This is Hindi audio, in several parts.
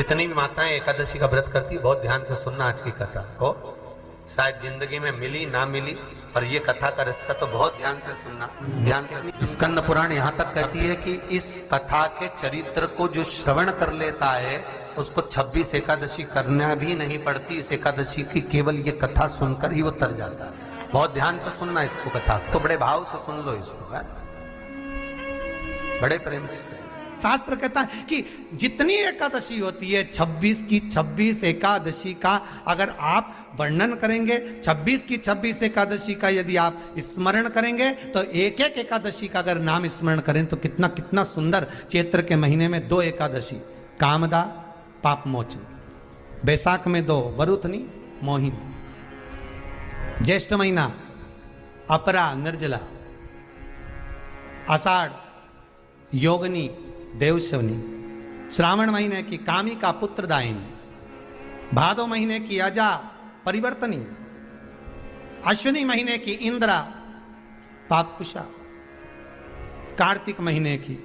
जितनी भी माताएं एकादशी का व्रत करती बहुत ध्यान से सुनना आज की कथा को, शायद जिंदगी में मिली ना मिली, पर ये कथा का रिश्ता तो बहुत ध्यान से सुनना। ध्यान से स्कंद पुराण यहाँ तक कहती है कि इस कथा के चरित्र को जो श्रवण कर लेता है उसको 26 एकादशी करना भी नहीं पड़ती। इस एकादशी की केवल ये कथा सुनकर ही वो तर जाता है। बहुत ध्यान से सुनना इसको, कथा तो बड़े भाव से सुन लो इसको, है? बड़े प्रेम से। शास्त्र कहता है कि जितनी एकादशी होती है 26 की 26 एकादशी का अगर आप वर्णन करेंगे, 26 की 26 एकादशी का यदि आप स्मरण करेंगे, तो एक एक एकादशी का अगर नाम स्मरण करें तो कितना कितना सुंदर। चैत्र के महीने में 2 एकादशी, कामदा पाप मोचन, बैसाख में 2 वरुथनी मोहिनी, ज्येष्ठ महीना अपरा निर्जला, आषाढ़ योगनी देवशवनी, श्रावण महीने की कामिका पुत्रदायिनी, भादो महीने की अजा परिवर्तनी, अश्विनी महीने की इंद्रा पापकुशा, कार्तिक महीने की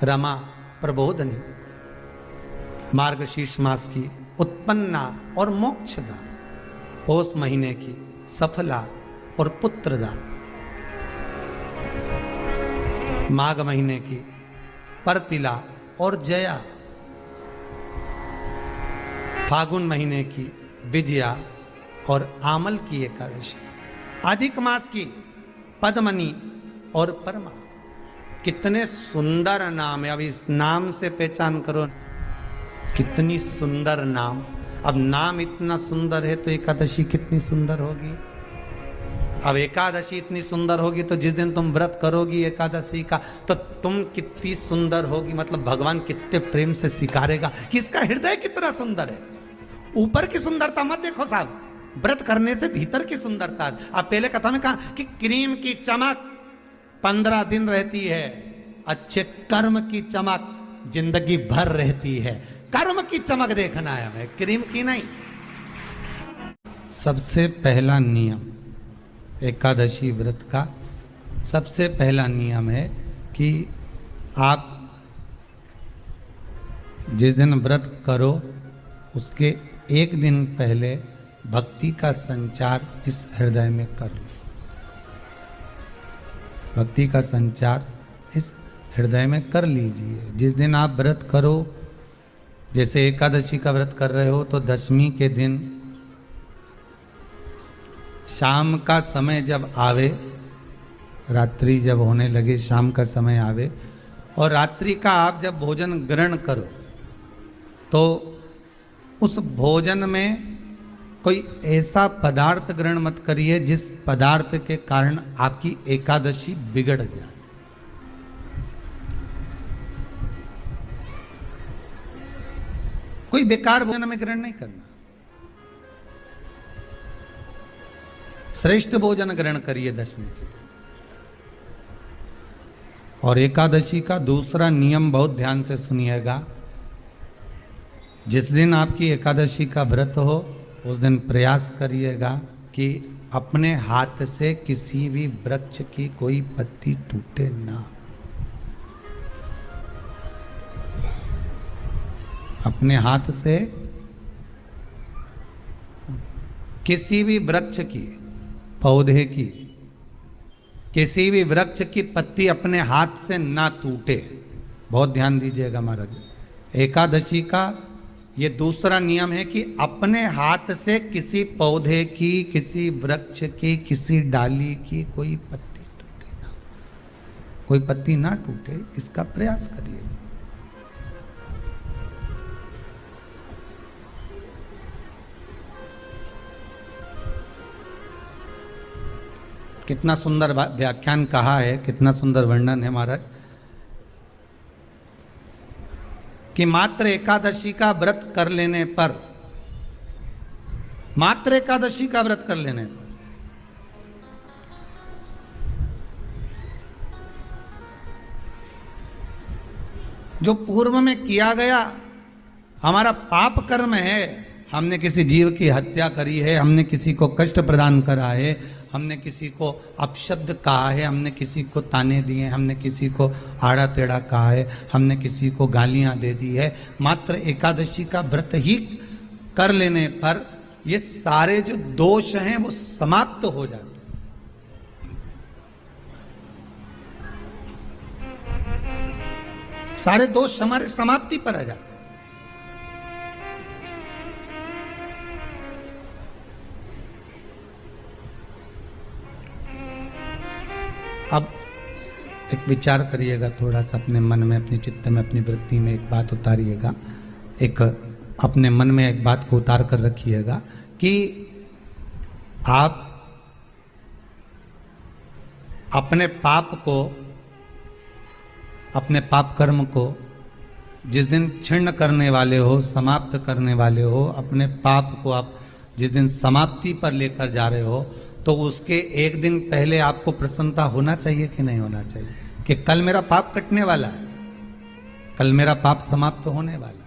रमा प्रबोधनी, मार्गशीर्ष मास की उत्पन्ना और मोक्षदा, पौष महीने की सफला और पुत्रदा, माघ महीने की परतिला और जया, फागुन महीने की विजया और आमल की एकादशी, अधिक मास की पद्मनी और परमा। कितने सुंदर नाम है। अब इस नाम से पहचान करो कितनी सुंदर नाम। अब नाम इतना सुंदर है तो एकादशी कितनी सुंदर होगी। अब एकादशी इतनी सुंदर होगी तो जिस दिन तुम व्रत करोगी एकादशी का तो तुम कितनी सुंदर होगी। मतलब भगवान कितने प्रेम से स्वीकारेगा कि इसका हृदय कितना सुंदर है। ऊपर की सुंदरता मत देखो साहब, व्रत करने से भीतर की सुंदरता। आप पहले कथा में कहा कि क्रीम की चमक 15 दिन रहती है, अच्छे कर्म की चमक जिंदगी भर रहती है। कर्म की चमक देखना है हमें, क्रीम की नहीं। सबसे पहला नियम एकादशी व्रत का, सबसे पहला नियम है कि आप जिस दिन व्रत करो उसके एक दिन पहले भक्ति का संचार इस हृदय में कर लो। भक्ति का संचार इस हृदय में कर लीजिए। जिस दिन आप व्रत करो, जैसे एकादशी का व्रत कर रहे हो तो दशमी के दिन शाम का समय जब आवे, रात्रि जब होने लगे, शाम का समय आवे और रात्रि का आप जब भोजन ग्रहण करो तो उस भोजन में कोई ऐसा पदार्थ ग्रहण मत करिए जिस पदार्थ के कारण आपकी एकादशी बिगड़ जाए। कोई बेकार भोजन में ग्रहण नहीं करना, श्रेष्ठ भोजन ग्रहण करिए दशमी के। और एकादशी का दूसरा नियम बहुत ध्यान से सुनिएगा। जिस दिन आपकी एकादशी का व्रत हो उस दिन प्रयास करिएगा कि अपने हाथ से किसी भी वृक्ष की कोई पत्ती टूटे ना। अपने हाथ से किसी भी वृक्ष की, पौधे की, किसी भी वृक्ष की पत्ती अपने हाथ से ना टूटे। बहुत ध्यान दीजिएगा महाराज। एकादशी का ये दूसरा नियम है कि अपने हाथ से किसी पौधे की, किसी वृक्ष की, किसी डाली की कोई पत्ती टूटे ना, कोई पत्ती ना टूटे, इसका प्रयास करिए। कितना सुंदर व्याख्यान कहा है, कितना सुंदर वर्णन है महाराज कि मात्र एकादशी का व्रत कर लेने पर, मात्र एकादशी का व्रत कर लेने पर जो पूर्व में किया गया हमारा पाप कर्म है, हमने किसी जीव की हत्या करी है, हमने किसी को कष्ट प्रदान करा है, हमने किसी को अपशब्द कहा है, हमने किसी को ताने दिए, हमने किसी को आड़ा टेढ़ा कहा है, हमने किसी को गालियां दे दी है, मात्र एकादशी का व्रत ही कर लेने पर ये सारे जो दोष हैं वो समाप्त हो जाते हैं। सारे दोष हमारे समाप्ति पर आ जाते हैं। अब एक विचार करिएगा थोड़ा सा अपने मन में, अपने चित्त में, अपनी वृत्ति में एक बात उतारिएगा, एक अपने मन में एक बात को उतार कर रखिएगा कि आप अपने पाप को, अपने पाप कर्म को जिस दिन छिन्न करने वाले हो, समाप्त करने वाले हो, अपने पाप को आप जिस दिन समाप्ति पर लेकर जा रहे हो, तो उसके एक दिन पहले आपको प्रसन्नता होना चाहिए कि नहीं होना चाहिए कि कल मेरा पाप कटने वाला है, कल मेरा पाप समाप्त होने वाला है,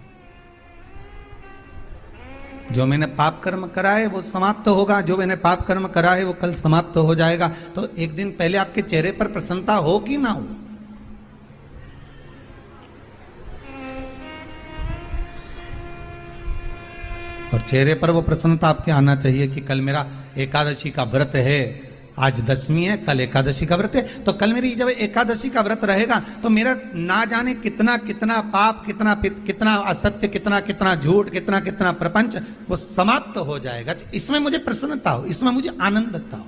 जो मैंने पाप कर्म करा है वो समाप्त होगा, जो मैंने पाप कर्म करा है वो कल समाप्त हो जाएगा। तो एक दिन पहले आपके चेहरे पर प्रसन्नता हो कि ना हो? और चेहरे पर वो प्रसन्नता आपके आना चाहिए कि कल मेरा एकादशी का व्रत है, आज दशमी है, कल एकादशी का व्रत है, तो कल मेरी जब एकादशी का व्रत रहेगा तो मेरा ना जाने कितना कितना पाप, कितना असत्य, कितना झूठ, कितना प्रपंच वो समाप्त हो जाएगा। तो इसमें मुझे प्रसन्नता हो, इसमें मुझे आनंदता हो।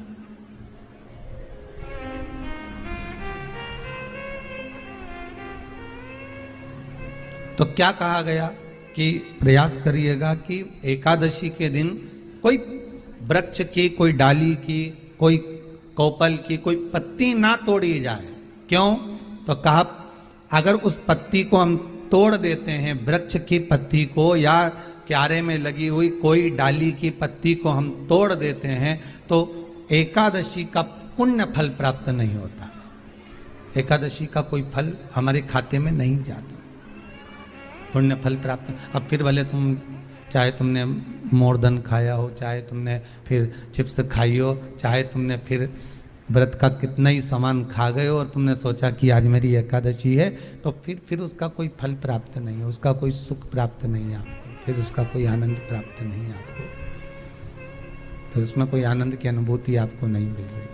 तो क्या कहा गया कि प्रयास करिएगा कि एकादशी के दिन कोई वृक्ष की, कोई डाली की, कोई कोपल की कोई पत्ती ना तोड़ी जाए। क्यों? तो कहा अगर उस पत्ती को हम तोड़ देते हैं, वृक्ष की पत्ती को या क्यारे में लगी हुई कोई डाली की पत्ती को हम तोड़ देते हैं, तो एकादशी का पुण्य फल प्राप्त नहीं होता, एकादशी का कोई फल हमारे खाते में नहीं जाता, पुण्य फल प्राप्त। अब फिर भले तुम चाहे तुमने मोरधन खाया हो, चाहे तुमने फिर चिप्स खाई हो, चाहे तुमने फिर व्रत का कितना ही सामान खा गए हो और तुमने सोचा कि आज मेरी एकादशी है, तो फिर उसका कोई फल प्राप्त नहीं है, उसका कोई सुख प्राप्त नहीं है आपको, फिर उसका कोई आनंद प्राप्त नहीं है आपको, तो उसमें कोई आनंद की अनुभूति आपको नहीं मिल रही।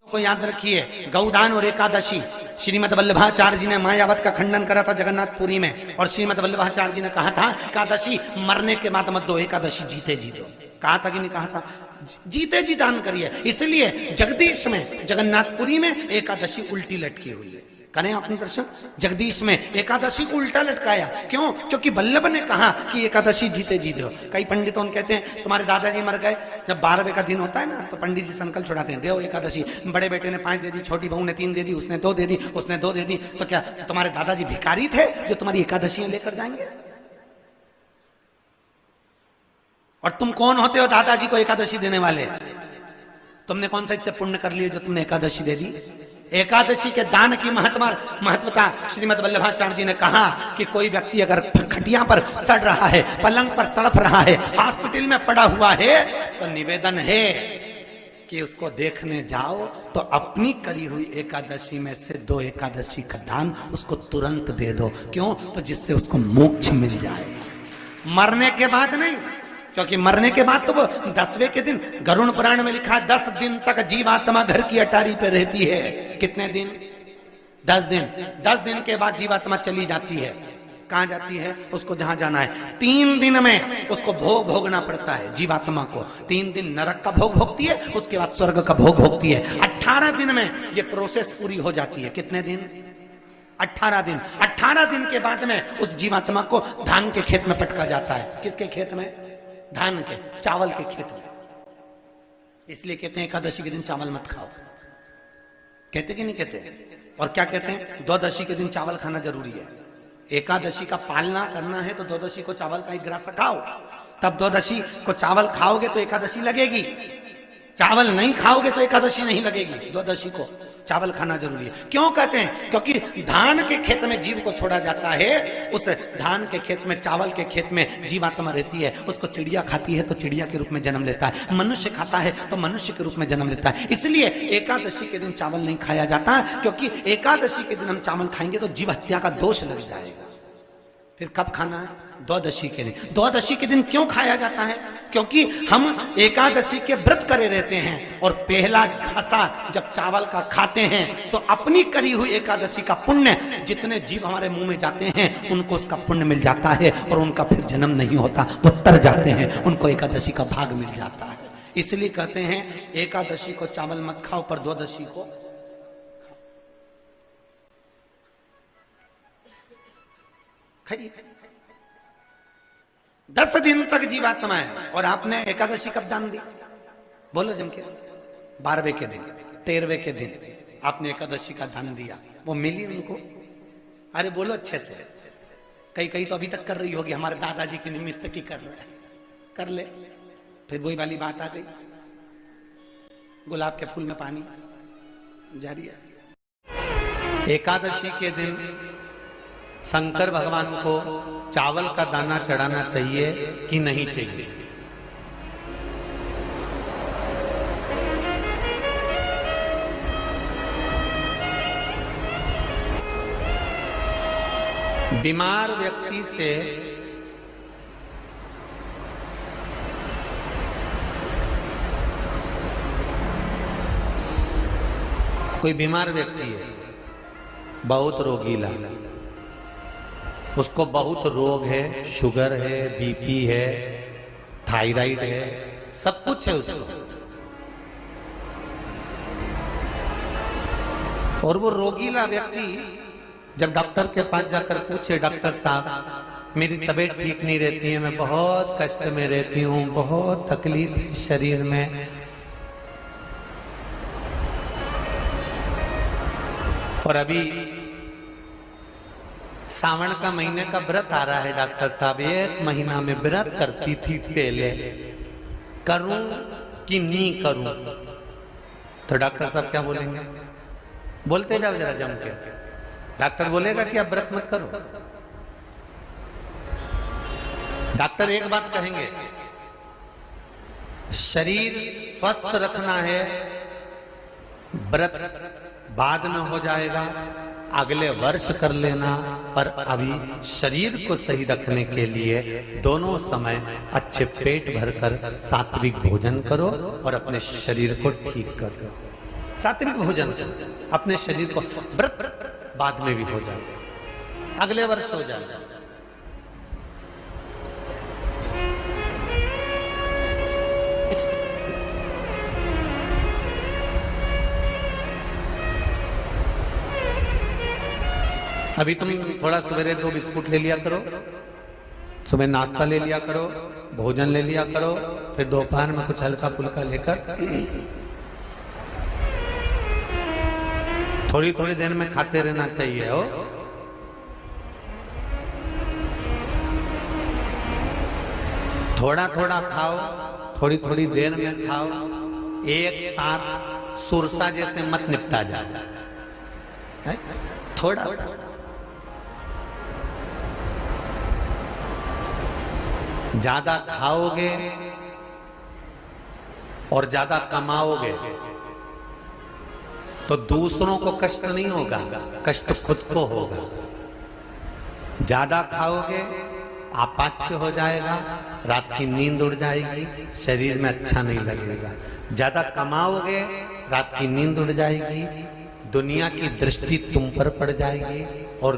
को याद रखिए, गौदान और एकादशी, श्रीमद वल्लभाचार्य जी ने मायावत का खंडन करा था जगन्नाथपुरी में, और श्रीमद वल्लभाचार्य जी ने कहा था एकादशी मरने के बाद मत दो, एकादशी जीते जी दो। कहा था कि नहीं कहा था? जीते जी दान करिए। इसलिए जगदीश में, जगन्नाथपुरी में एकादशी उल्टी लटकी हुई है। करें आपने दर्शन? जगदीश में एकादशी को उल्टा लटकाया। क्यों? क्योंकि वल्लभ ने कहा कि एकादशी जीते जी दो। कई पंडितों कहते हैं तुम्हारे दादाजी मर गए, जब 12वें का दिन होता है ना तो पंडित जी संकल्प छुड़ाते हैं, देव एकादशी। बड़े बेटे ने 5 दे दी, छोटी बहू ने 3 दे दी, उसने 2 दे दी, उसने 2 दे दी, तो क्या तुम्हारे दादाजी भिखारी थे जो तुम्हारी एकादशियां लेकर जाएंगे? और तुम कौन होते हो दादाजी को एकादशी देने वाले? तुमने कौन सा इतने पुण्य कर लिए जो तुमने एकादशी दे दी? एकादशी के दान की महत्वता श्रीमद वल्लभाचार्य जी ने कहा कि कोई व्यक्ति अगर खटिया पर सड़ रहा है, पलंग पर तड़प रहा है, हॉस्पिटल में पड़ा हुआ है, तो निवेदन है कि उसको देखने जाओ तो अपनी करी हुई एकादशी में से 2 एकादशी का दान उसको तुरंत दे दो। क्यों? तो जिससे उसको मोक्ष मिल जाए, मरने के बाद नहीं। क्योंकि मरने के बाद तो वो 10वें के दिन, गरुड़ पुराण में लिखा है 10 दिन तक जीवात्मा घर की अटारी पे रहती है। कितने दिन? 10 दिन। 10 दिन के बाद जीवात्मा चली जाती है। कहां जाती है? उसको जहां जाना है। 3 दिन में उसको भोग भोगना पड़ता है जीवात्मा को। 3 दिन नरक का भोग भोगती है, उसके बाद स्वर्ग का भोग भोगती है। 18 दिन में ये प्रोसेस पूरी हो जाती है। कितने दिन? 18 दिन। 18 दिन के बाद में उस जीवात्मा को धान के खेत में पटका जाता है। किसके खेत में? धान के, चावल के खेत में। इसलिए कहते हैं एकादशी के दिन चावल मत खाओ। कहते कि नहीं कहते? और क्या कहते हैं? द्वादशी के दिन चावल खाना जरूरी है। एकादशी का पालना करना है तो द्वादशी को चावल का 1 ग्रास खाओ, तब द्वादशी को चावल खाओगे तो एकादशी लगेगी। चावल नहीं खाओगे तो एकादशी नहीं लगेगी। द्वादशी को चावल खाना जरूरी है। क्यों कहते हैं? क्योंकि धान के खेत में जीव को छोड़ा जाता है, उस धान के खेत में, चावल के खेत में जीवात्मा रहती है, उसको चिड़िया खाती है तो चिड़िया के रूप में जन्म लेता है, मनुष्य खाता है तो मनुष्य के रूप में जन्म लेता है। इसलिए एकादशी के दिन चावल नहीं खाया जाता, क्योंकि एकादशी के दिन हम चावल खाएंगे तो जीव हत्या का दोष लग जाएगा। फिर कब खाना है? द्वादशी के दिन। द्वादशी के दिन क्यों खाया जाता है? क्योंकि हम एकादशी के व्रत करे रहते हैं और पहला घासा जब चावल का खाते हैं तो अपनी करी हुई एकादशी का पुण्य जितने जीव हमारे मुंह में जाते हैं उनको उसका पुण्य मिल जाता है और उनका फिर जन्म नहीं होता, वो तर जाते हैं, उनको एकादशी का भाग मिल जाता है। इसलिए कहते हैं एकादशी को चावल मत खाओ पर द्वादशी को खाइए। 10 दिन तक जीवात्मा है और आपने एकादशी कब दान दी? बोलो जम के। 12वें के दिन, 13वें के दिन आपने एकादशी का दान दिया, वो मिली उनको? अरे बोलो अच्छे से। कई तो अभी तक कर रही होगी, हमारे दादाजी के निमित्त की कर रहे हैं, कर ले। फिर वही वाली बात आ गई, गुलाब के फूल में पानी जारी है। एकादशी के दिन शंकर भगवान को चावल का दाना चढ़ाना चाहिए कि नहीं चाहिए? बीमार व्यक्ति से कोई बीमार व्यक्ति है, बहुत रोगीला, उसको बहुत रोग है, शुगर है, बीपी है, थायराइड है, सब कुछ है उसको, और वो रोगीला व्यक्ति जब डॉक्टर के पास जाकर पूछे, डॉक्टर साहब मेरी तबीयत ठीक नहीं रहती है, मैं बहुत कष्ट में रहती हूँ, बहुत तकलीफ है शरीर में, और अभी सावन का महीने का व्रत आ रहा है डॉक्टर साहब, 1 महीना में व्रत करती थी पहले, करूं कि नहीं करूं? तो डॉक्टर साहब क्या बोलेंगे? बोलते जाओ जरा जम के। डॉक्टर बोलेगा कि आप व्रत मत करो। डॉक्टर एक बात कहेंगे, शरीर स्वस्थ रखना है, व्रत बाद में हो जाएगा, अगले वर्ष कर लेना, पर अभी शरीर को सही रखने के लिए दोनों समय अच्छे पेट भरकर सात्विक भोजन करो और अपने शरीर को ठीक करो। सात्विक भोजन अपने शरीर को, व्रत बाद में भी हो जाए, अगले वर्ष हो जाए। अभी तुम थोड़ा सवेरे 2 बिस्कुट ले लिया करो, सुबह नाश्ता ले लिया करो, भोजन ले लिया करो, फिर दोपहर में कुछ हल्का फुल्का लेकर थोड़ी थोड़ी देर में खाते रहना चाहिए। हो थोड़ा थोड़ा खाओ, थोड़ी थोड़ी देर में खाओ, एक साथ सुरसा जैसे मत निपटा जाए, थोड़ा ज्यादा खाओगे और ज्यादा कमाओगे तो दूसरों को कष्ट नहीं होगा, कष्ट खुद को होगा। ज्यादा खाओगे आपाच्य हो जाएगा, रात की नींद उड़ जाएगी, शरीर में अच्छा नहीं लगेगा। ज्यादा कमाओगे, रात की नींद उड़ जाएगी, दुनिया की दृष्टि तुम पर पड़ जाएगी और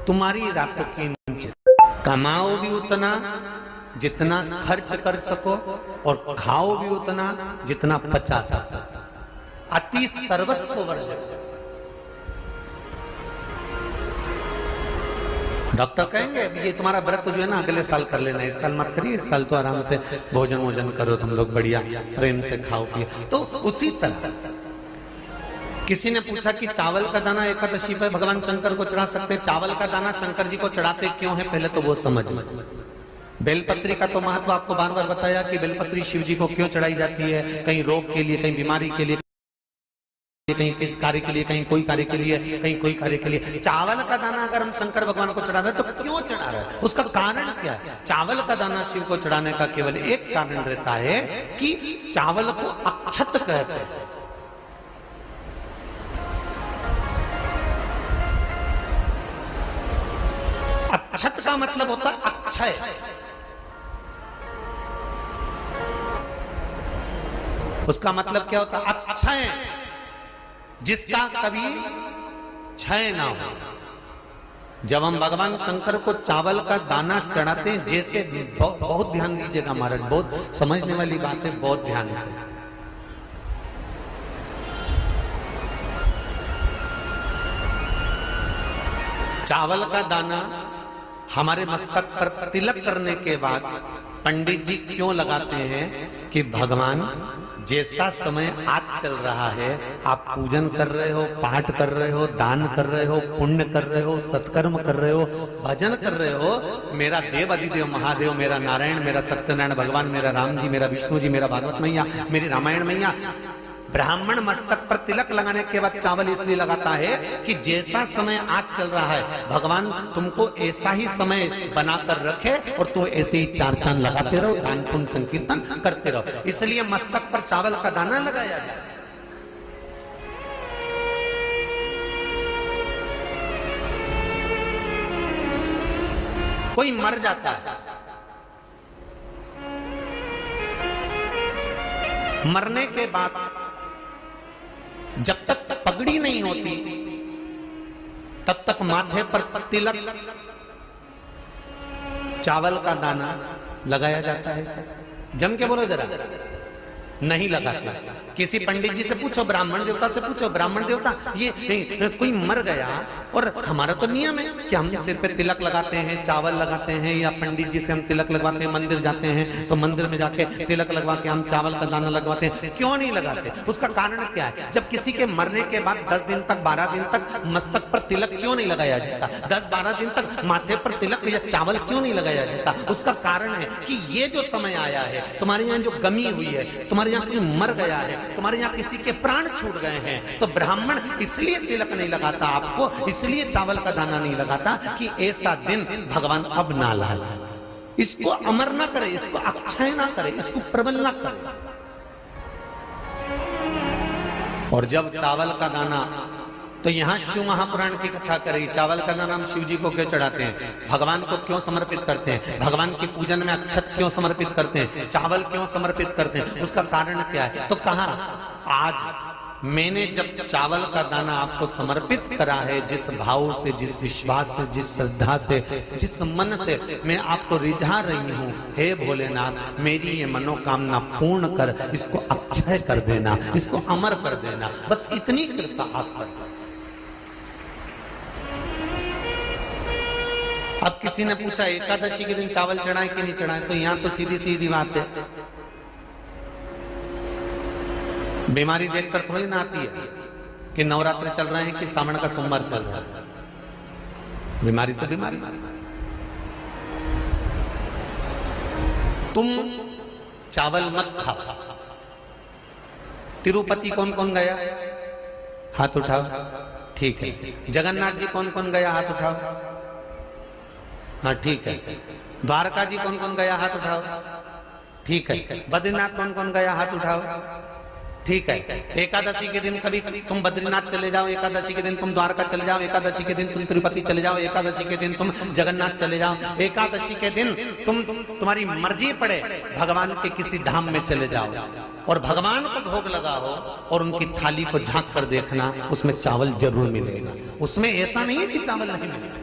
तुम्हारी रातों की नींद। कमाओ भी उतना जितना खर्च कर सको और खाओ भी उतना जितना पचा सको। अति सर्वस्व वर्जक। डॉक्टर कहेंगे ये तुम्हारा व्रत जो है ना अगले साल कर लेना, इस साल मत करिए, इस साल तो आराम से भोजन वोजन करो तुम लोग, बढ़िया प्रेम से खाओ पिए। तो उसी तरह किसी ने पूछा कि चावल का दाना एकादशी पर भगवान शंकर को चढ़ा सकते हैं? चावल का दाना शंकर जी को चढ़ाते क्यों है, पहले तो वो समझ। बेलपत्री का तो महत्व आपको बार बार बताया कि बेलपत्री शिव जी को क्यों चढ़ाई जाती है, कहीं रोग के लिए, कहीं बीमारी के लिए, कहीं किस कार्य के लिए, कहीं कोई कार्य के लिए, कहीं कोई कार्य के लिए। चावल का दाना अगर हम शंकर भगवान को चढ़ा रहे हैं तो क्यों चढ़ा रहे हैं, उसका कारण क्या है? चावल का दाना शिव को चढ़ाने का केवल एक कारण रहता है कि चावल को अक्षत कहते हैं। अक्षत का मतलब होता है अक्षय। उसका मतलब क्या होता है? अक्षय, जिसका कभी क्षय ना हो। जब हम भगवान शंकर को चावल का दाना चढ़ाते हैं, जैसे बहुत ध्यान दीजिएगा महाराज, बहुत समझने वाली बात है, बहुत ध्यान से। चावल का दाना हमारे मस्तक पर तिलक करने के बाद पंडित जी क्यों लगाते हैं कि भगवान जैसा समय आज चल रहा है, आप पूजन कर रहे हो, पाठ कर रहे हो, दान कर रहे हो, पुण्य कर रहे हो, सत्कर्म कर रहे हो, भजन कर रहे हो, मेरा देव अधिदेव महादेव, मेरा नारायण, मेरा सत्यनारायण भगवान, मेरा राम जी, मेरा विष्णु जी, मेरा भागवत मैया, मेरी रामायण मैया, ब्राह्मण मस्तक पर तिलक लगाने के बाद चावल इसलिए लगाता है कि जैसा समय आज चल रहा है, भगवान तुमको ऐसा ही समय बनाकर रखे और तुम ऐसे ही चार चांद लगाते रहो, दान पुण्य संकीर्तन करते रहो। इसलिए मस्तक पर चावल का दाना लगाया जाए। कोई मर जाता है, मरने के बाद जब तक पगड़ी नहीं होती तब तक माथे पर तिलक, चावल का दाना लगाया जाता है। जम के बोलो जरा, नहीं लगाता। किसी पंडित जी से पूछो, ब्राह्मण देवता से पूछो, ब्राह्मण देवता ये कोई मर गया, और हमारा तो नियम है कि हम सिर पे तिलक लगाते हैं, चावल लगाते हैं, या पंडित जी से हम तिलक लगवाते हैं, मंदिर जाते हैं तो मंदिर में जाके तिलक लगवा के हम चावल का दाना लगवाते हैं। क्यों नहीं लगाते? उसका कारण क्या है? जब किसी के मरने के बाद 10 दिन तक, 12 दिन तक मस्तक पर तिलक क्यों नहीं लगाया जाता? 10-12 दिन तक माथे पर तिलक या चावल क्यों नहीं लगाया जाता? उसका कारण है कि ये जो समय आया है, तुम्हारे यहाँ जो गमी हुई है, तुम्हारे यहाँ कोई मर गया है, तुम्हारे यहाँ किसी के प्राण छूट गए हैं, तो ब्राह्मण इसलिए तिलक नहीं लगाता आपको, इसलिए चावल का दाना नहीं लगाता कि ऐसा दिन भगवान अब ना लाए, इसको अमर ना करे, इसको अक्षय ना करे, इसको प्रबल ना करे। और जब चावल का दाना, तो यहां शिव महापुराण की कथा करी, चावल का दाना हम शिव जी को क्यों चढ़ाते हैं, भगवान को क्यों समर्पित करते हैं, भगवान की पूजन में अक्षत क्यों समर्पित करते हैं, चावल क्यों समर्पित करते हैं, उसका कारण क्या है? तो कहा आज मैंने जब चावल का दाना आपको समर्पित करा है, जिस भाव से, जिस विश्वास से, जिस श्रद्धा से, जिस मन से मैं आपको रिझा रही हूं, हे भोलेनाथ मेरी ये मनोकामना पूर्ण कर, इसको अक्षय कर देना, इसको अमर कर देना, बस इतनी कृपा आप कर। अब किसी ने पूछा एकादशी के दिन चावल चढ़ाए कि नहीं चढ़ाए, तो यहां तो सीधी सीधी बात है, बीमारी देखकर थोड़ी ना आती है कि नवरात्र चल रहे हैं कि सावन का सोमवार चल रहा है। बीमारी तो बीमारी। तुम चावल मत खाओ। तिरुपति कौन कौन गया? हाथ उठाओ। ठीक है। जगन्नाथ जी कौन कौन गया? हाथ उठाओ। हाँ ठीक है। द्वारका जी कौन कौन गया? हाथ उठाओ। ठीक है। बद्रीनाथ कौन कौन गया? हाथ उठाओ। ठीक है। एकादशी के दिन कभी तुम बद्रीनाथ चले जाओ, एकादशी के दिन तुम द्वारका चले जाओ, एकादशी के दिन तुम तिरुपति चले जाओ, एकादशी के दिन तुम जगन्नाथ चले जाओ, एकादशी के दिन तुम्हारी मर्जी पड़े भगवान के किसी धाम में चले जाओ और भगवान को भोग लगाओ और उनकी थाली को झांक कर देखना, उसमें चावल जरूर मिलेगा। उसमें ऐसा नहीं है कि चावल नहीं मिलेगा।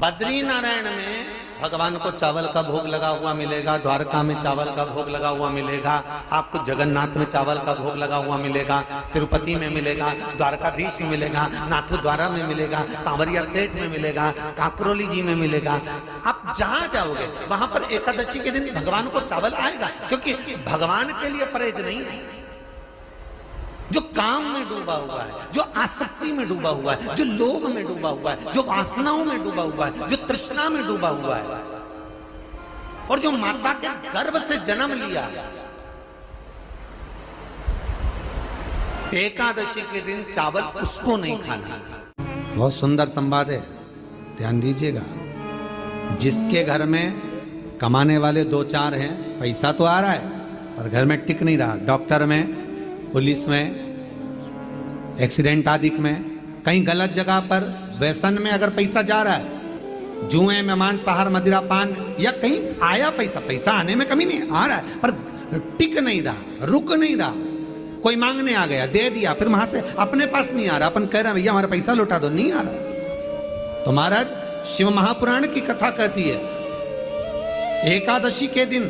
बद्री नारायण में भगवान को चावल का भोग लगा हुआ मिलेगा, द्वारका में चावल का भोग लगा हुआ मिलेगा, आपको जगन्नाथ में चावल का भोग लगा हुआ मिलेगा, तिरुपति में मिलेगा, द्वारकाधीश में मिलेगा, नाथद्वारा में मिलेगा, सांवरिया सेठ में मिलेगा, काकरोली जी में मिलेगा। आप जहां जाओगे वहां पर एकादशी के दिन भगवान को चावल आएगा, क्योंकि भगवान के लिए परहेज नहीं है। जो काम में डूबा हुआ है, जो आसक्ति में डूबा हुआ है, जो लोभ में डूबा हुआ है, जो वासनाओं में डूबा हुआ है, जो तृष्णा में डूबा हुआ है, और जो माता के गर्भ से जन्म लिया, एकादशी के दिन चावल उसको नहीं खाना। बहुत सुंदर संवाद है, ध्यान दीजिएगा। जिसके घर में कमाने वाले 2-4 हैं, पैसा तो आ रहा है पर घर में टिक नहीं रहा, डॉक्टर में, पुलिस में, एक्सीडेंट आदि में, कहीं गलत जगह पर व्यसन में अगर पैसा जा रहा है, जुए में, मांसाहार, मदिरा पान, या कहीं आया पैसा आने में कमी नहीं, आ रहा है पर टिक नहीं रहा, रुक नहीं रहा। कोई मांगने आ गया, दे दिया, फिर वहां से अपने पास नहीं आ रहा, अपन कह रहे हैं भैया हमारा पैसा लौटा दो, नहीं आ रहा। तो महाराज शिव महापुराण की कथा कहती है, एकादशी के दिन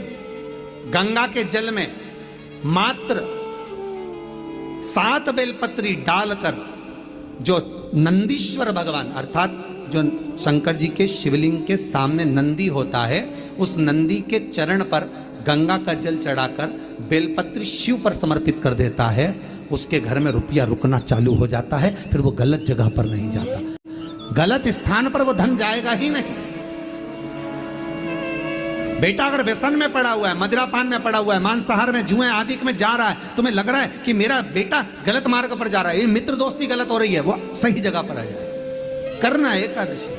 गंगा के जल में मात्र 7 बेलपत्री डालकर जो नंदीश्वर भगवान अर्थात जो शंकर जी के शिवलिंग के सामने नंदी होता है, उस नंदी के चरण पर गंगा का जल चढ़ाकर बेलपत्री शिव पर समर्पित कर देता है, उसके घर में रुपया रुकना चालू हो जाता है, फिर वो गलत जगह पर नहीं जाता, गलत स्थान पर वो धन जाएगा ही नहीं। बेटा अगर व्यसन में पड़ा हुआ है, मदिरा पान में पड़ा हुआ है, मांसाहार में, जुए आदि में जा रहा है, तुम्हें लग रहा है कि मेरा बेटा गलत मार्ग पर जा रहा है, ये मित्र दोस्ती गलत हो रही है, वो सही जगह पर आ जाए। करना है एकादशी।